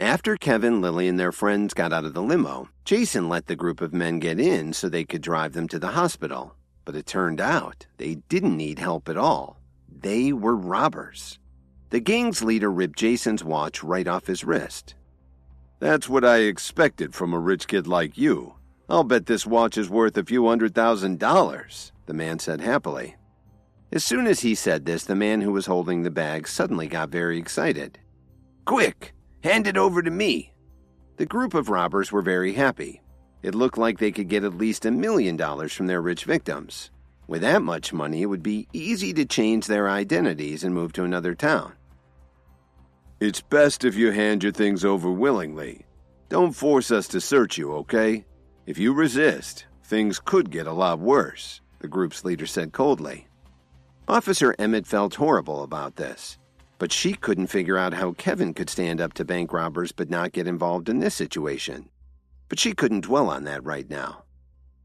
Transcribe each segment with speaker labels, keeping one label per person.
Speaker 1: After Kevin, Lily, and their friends got out of the limo, Jason let the group of men get in so they could drive them to the hospital. But it turned out they didn't need help at all. They were robbers. The gang's leader ripped Jason's watch right off his wrist.
Speaker 2: "That's what I expected from a rich kid like you. I'll bet this watch is worth a few $100,000, the man said happily.
Speaker 1: As soon as he said this, the man who was holding the bag suddenly got very excited. "Quick, hand it over to me." The group of robbers were very happy. It looked like they could get at least $1 million from their rich victims. With that much money, it would be easy to change their identities and move to another town.
Speaker 2: "It's best if you hand your things over willingly. Don't force us to search you, okay? If you resist, things could get a lot worse," the group's leader said coldly.
Speaker 1: Officer Emmett felt horrible about this, but she couldn't figure out how Kevin could stand up to bank robbers but not get involved in this situation. But she couldn't dwell on that right now.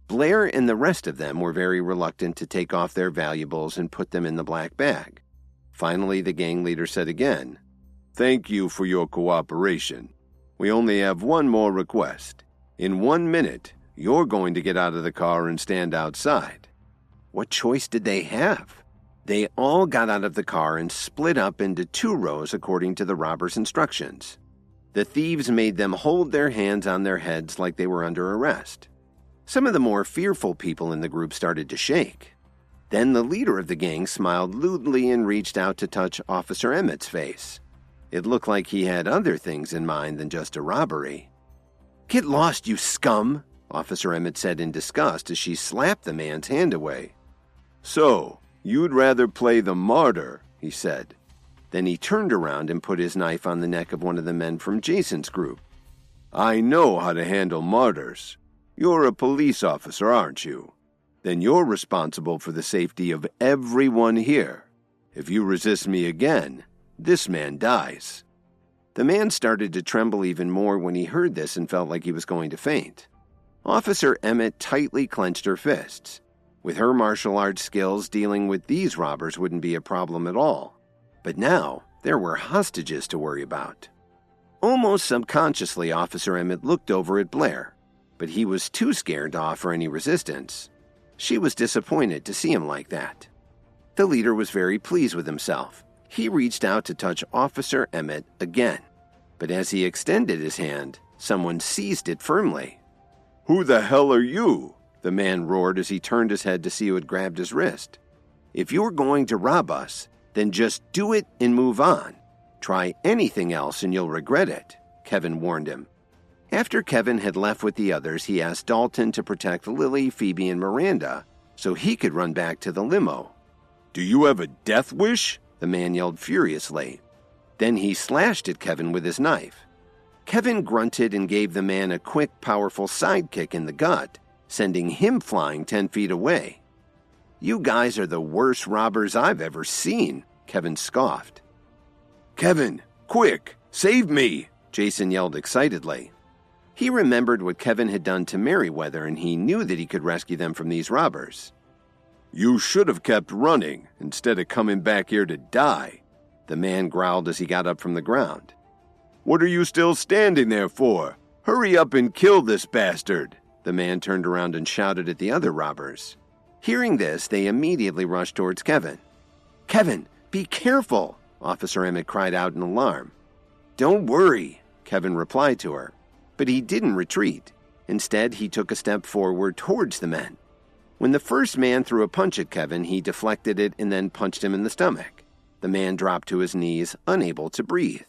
Speaker 1: Blair and the rest of them were very reluctant to take off their valuables and put them in the black bag. Finally, the gang leader said again,
Speaker 2: "Thank you for your cooperation. We only have one more request. In 1 minute, you're going to get out of the car and stand outside."
Speaker 1: What choice did they have? They all got out of the car and split up into 2 rows according to the robbers' instructions. The thieves made them hold their hands on their heads like they were under arrest. Some of the more fearful people in the group started to shake. Then the leader of the gang smiled lewdly and reached out to touch Officer Emmett's face. It looked like he had other things in mind than just a robbery. "Get lost, you scum," Officer Emmett said in disgust as she slapped the man's hand away.
Speaker 2: "So, you'd rather play the martyr," he said.
Speaker 1: Then he turned around and put his knife on the neck of one of the men from Jason's group.
Speaker 2: "I know how to handle martyrs. You're a police officer, aren't you? Then you're responsible for the safety of everyone here. If you resist me again, this man dies."
Speaker 1: The man started to tremble even more when he heard this and felt like he was going to faint. Officer Emmett tightly clenched her fists. With her martial arts skills, dealing with these robbers wouldn't be a problem at all. But now, there were hostages to worry about. Almost subconsciously, Officer Emmett looked over at Blair, but he was too scared to offer any resistance. She was disappointed to see him like that. The leader was very pleased with himself. He reached out to touch Officer Emmett again, but as he extended his hand, someone seized it firmly.
Speaker 2: "Who the hell are you?"
Speaker 1: the man roared as he turned his head to see who had grabbed his wrist. "If you're going to rob us, then just do it and move on. Try anything else and you'll regret it," Kevin warned him. After Kevin had left with the others, he asked Dalton to protect Lily, Phoebe, and Miranda so he could run back to the limo.
Speaker 2: "Do you have a death wish?"
Speaker 1: the man yelled furiously. Then he slashed at Kevin with his knife. Kevin grunted and gave the man a quick, powerful sidekick in the gut, sending him flying 10 feet away. "You guys are the worst robbers I've ever seen," Kevin scoffed.
Speaker 2: "Kevin, quick, save me!"
Speaker 1: Jason yelled excitedly. He remembered what Kevin had done to Merriweather, and he knew that he could rescue them from these robbers.
Speaker 2: "You should have kept running instead of coming back here to die," the man growled as he got up from the ground. "What are you still standing there for? Hurry up and kill this bastard!"
Speaker 1: The man turned around and shouted at the other robbers. Hearing this, they immediately rushed towards Kevin. "Kevin, be careful!" Officer Emmett cried out in alarm. "Don't worry," Kevin replied to her. But he didn't retreat. Instead, he took a step forward towards the men. When the first man threw a punch at Kevin, he deflected it and then punched him in the stomach. The man dropped to his knees, unable to breathe.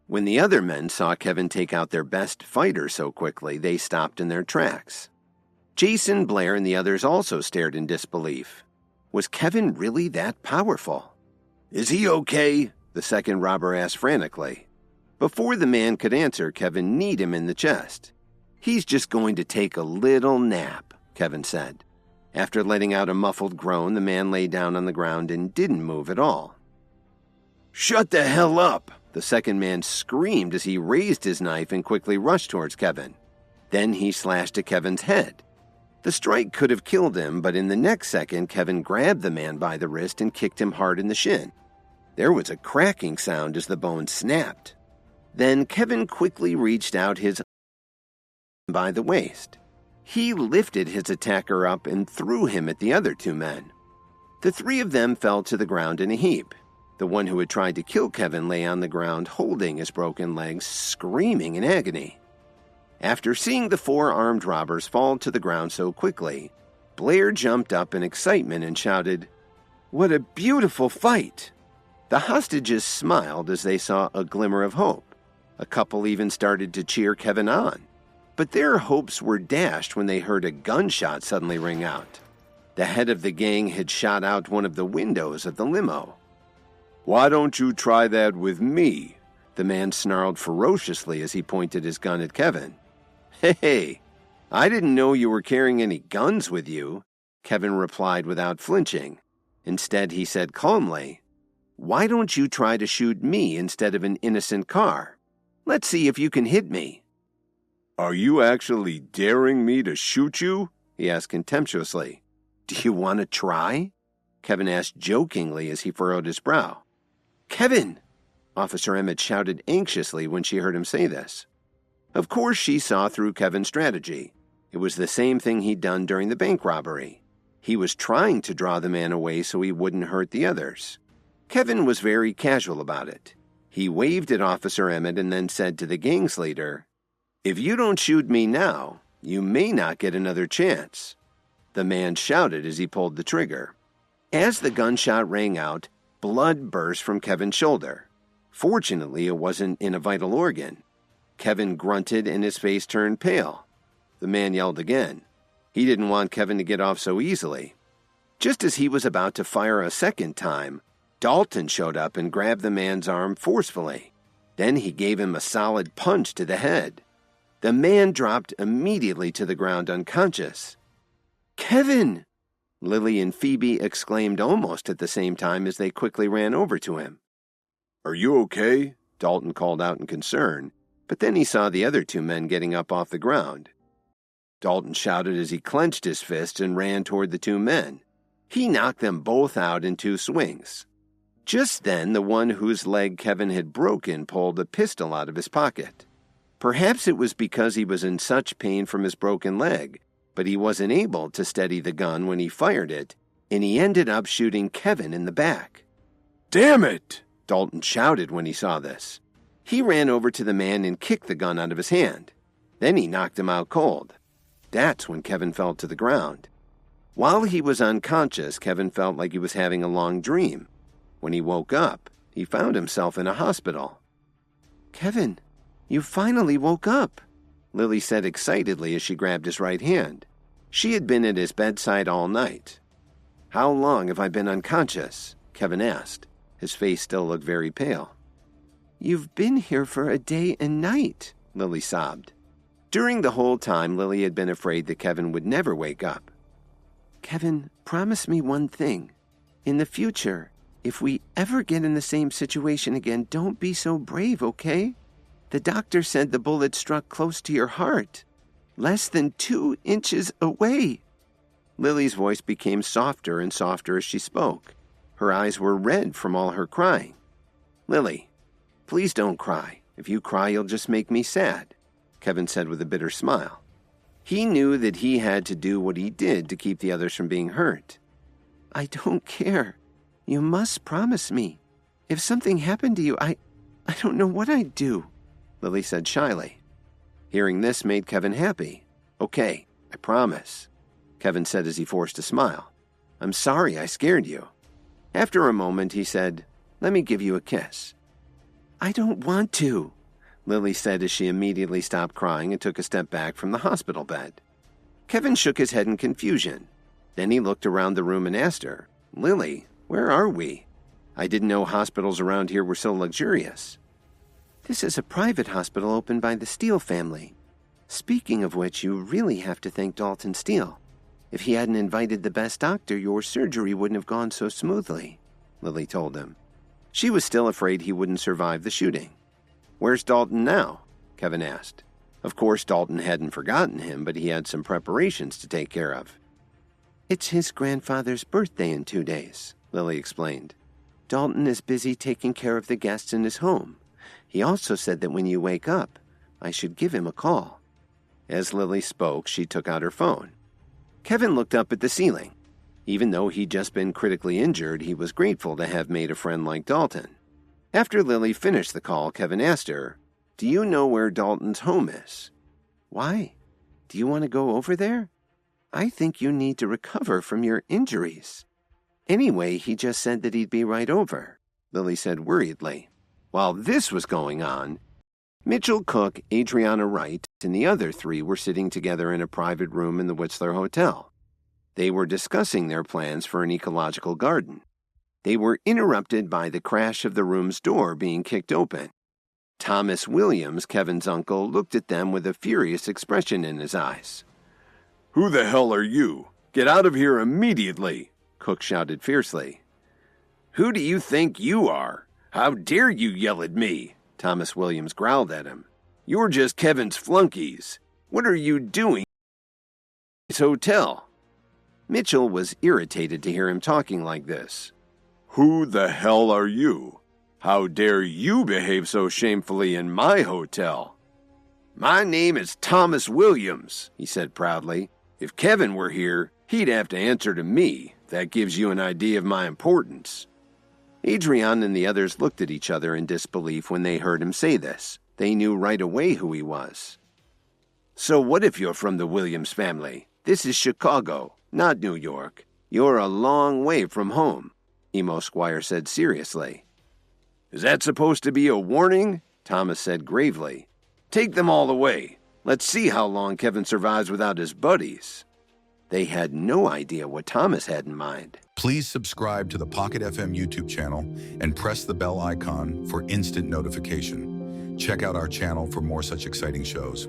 Speaker 1: When the other men saw Kevin take out their best fighter so quickly, they stopped in their tracks. Jason, Blair, and the others also stared in disbelief. Was Kevin really that powerful? "Is he okay?" the second robber asked frantically. Before the man could answer, Kevin kneed him in the chest. "He's just going to take a little nap," Kevin said. After letting out a muffled groan, the man lay down on the ground and didn't move at all. "Shut the hell up!" the second man screamed as he raised his knife and quickly rushed towards Kevin. Then he slashed at Kevin's head. The strike could have killed him, but in the next second, Kevin grabbed the man by the wrist and kicked him hard in the shin. There was a cracking sound as the bone snapped. Then Kevin quickly reached out his by the waist. He lifted his attacker up and threw him at the other two men. The three of them fell to the ground in a heap. The one who had tried to kill Kevin lay on the ground holding his broken legs, screaming in agony. After seeing the four armed robbers fall to the ground so quickly, Blair jumped up in excitement and shouted, "What a beautiful fight!" The hostages smiled as they saw a glimmer of hope. A couple even started to cheer Kevin on. But their hopes were dashed when they heard a gunshot suddenly ring out. The head of the gang had shot out one of the windows of the limo.
Speaker 2: "Why don't you try that with me?" The man snarled ferociously as he pointed his gun at Kevin.
Speaker 1: "Hey, I didn't know you were carrying any guns with you," Kevin replied without flinching. Instead, he said calmly, "Why don't you try to shoot me instead of an innocent car? Let's see if you can hit me."
Speaker 2: "Are you actually daring me to shoot you?"
Speaker 1: he asked contemptuously. "Do you want to try?" Kevin asked jokingly as he furrowed his brow. "Kevin!" Officer Emmett shouted anxiously when she heard him say this. Of course, she saw through Kevin's strategy. It was the same thing he'd done during the bank robbery. He was trying to draw the man away so he wouldn't hurt the others. Kevin was very casual about it. He waved at Officer Emmett and then said to the gang's leader, "If you don't shoot me now, you may not get another chance." The man shouted as he pulled the trigger. As the gunshot rang out, blood burst from Kevin's shoulder. Fortunately, it wasn't in a vital organ. Kevin grunted and his face turned pale. The man yelled again. He didn't want Kevin to get off so easily. Just as he was about to fire a second time, Dalton showed up and grabbed the man's arm forcefully. Then he gave him a solid punch to the head. The man dropped immediately to the ground unconscious. "Kevin!" Lily and Phoebe exclaimed almost at the same time as they quickly ran over to him.
Speaker 2: "Are you okay?"
Speaker 1: Dalton called out in concern, but then he saw the other two men getting up off the ground. Dalton shouted as he clenched his fist and ran toward the two men. He knocked them both out in two swings. Just then, the one whose leg Kevin had broken pulled a pistol out of his pocket. Perhaps it was because he was in such pain from his broken leg, but he wasn't able to steady the gun when he fired it, and he ended up shooting Kevin in the back.
Speaker 2: "Damn it!"
Speaker 1: Dalton shouted when he saw this. He ran over to the man and kicked the gun out of his hand. Then he knocked him out cold. That's when Kevin fell to the ground. While he was unconscious, Kevin felt like he was having a long dream. When he woke up, he found himself in a hospital. "Kevin, you finally woke up," Lily said excitedly as she grabbed his right hand. She had been at his bedside all night. "How long have I been unconscious?" Kevin asked. His face still looked very pale. "You've been here for a day and night," Lily sobbed. During the whole time, Lily had been afraid that Kevin would never wake up. "Kevin, promise me one thing. In the future, if we ever get in the same situation again, don't be so brave, okay? The doctor said the bullet struck close to your heart, less than 2 inches away." Lily's voice became softer and softer as she spoke. Her eyes were red from all her crying. "Lily, please don't cry. If you cry, you'll just make me sad," Kevin said with a bitter smile. He knew that he had to do what he did to keep the others from being hurt. "I don't care. You must promise me. If something happened to you, I don't know what I'd do," Lily said shyly. Hearing this made Kevin happy. "Okay, I promise," Kevin said as he forced a smile. "I'm sorry I scared you." After a moment, he said, "Let me give you a kiss." "I don't want to," Lily said as she immediately stopped crying and took a step back from the hospital bed. Kevin shook his head in confusion. Then he looked around the room and asked her, "Lily, where are we? I didn't know hospitals around here were so luxurious." "This is a private hospital opened by the Steele family. Speaking of which, you really have to thank Dalton Steele. If he hadn't invited the best doctor, your surgery wouldn't have gone so smoothly," Lily told him. She was still afraid he wouldn't survive the shooting. "Where's Dalton now?" Kevin asked. Of course, Dalton hadn't forgotten him, but he had some preparations to take care of. "It's his grandfather's birthday in 2 days," Lily explained. "Dalton is busy taking care of the guests in his home. He also said that when you wake up, I should give him a call. As Lily spoke, she took out her phone. Kevin looked up at the ceiling. Even though he'd just been critically injured, he was grateful to have made a friend like Dalton. After Lily finished the call, Kevin asked her, "Do you know where Dalton's home is?" "Why? Do you want to go over there?" "I think you need to recover from your injuries." "Anyway, he just said that he'd be right over," Lily said worriedly. While this was going on, Mitchell Cook, Adriana Wright, and the other three were sitting together in a private room in the Whistler Hotel. They were discussing their plans for an ecological garden. They were interrupted by the crash of the room's door being kicked open. Thomas Williams, Kevin's uncle, looked at them with a furious expression in his eyes.
Speaker 2: "Who the hell are you? Get out of here immediately!" Cook shouted fiercely.
Speaker 1: "Who do you think you are? How dare you yell at me?" Thomas Williams growled at him. "You're just Kevin's flunkies. What are you doing at his hotel?" Mitchell was irritated to hear him talking like this.
Speaker 2: "Who the hell are you? How dare you behave so shamefully in my hotel?"
Speaker 1: "My name is Thomas Williams," he said proudly. "If Kevin were here, he'd have to answer to me. That gives you an idea of my importance." Adrian and the others looked at each other in disbelief when they heard him say this. They knew right away who he was. "So what if you're from the Williams family? This is Chicago, not New York. You're a long way from home," Emo Squire said seriously. "Is that supposed to be a warning?" Thomas said gravely. "Take them all away. Let's see how long Kevin survives without his buddies." They had no idea what Thomas had in mind.
Speaker 3: Please subscribe to the Pocket FM YouTube channel and press the bell icon for instant notification. Check out our channel for more such exciting shows.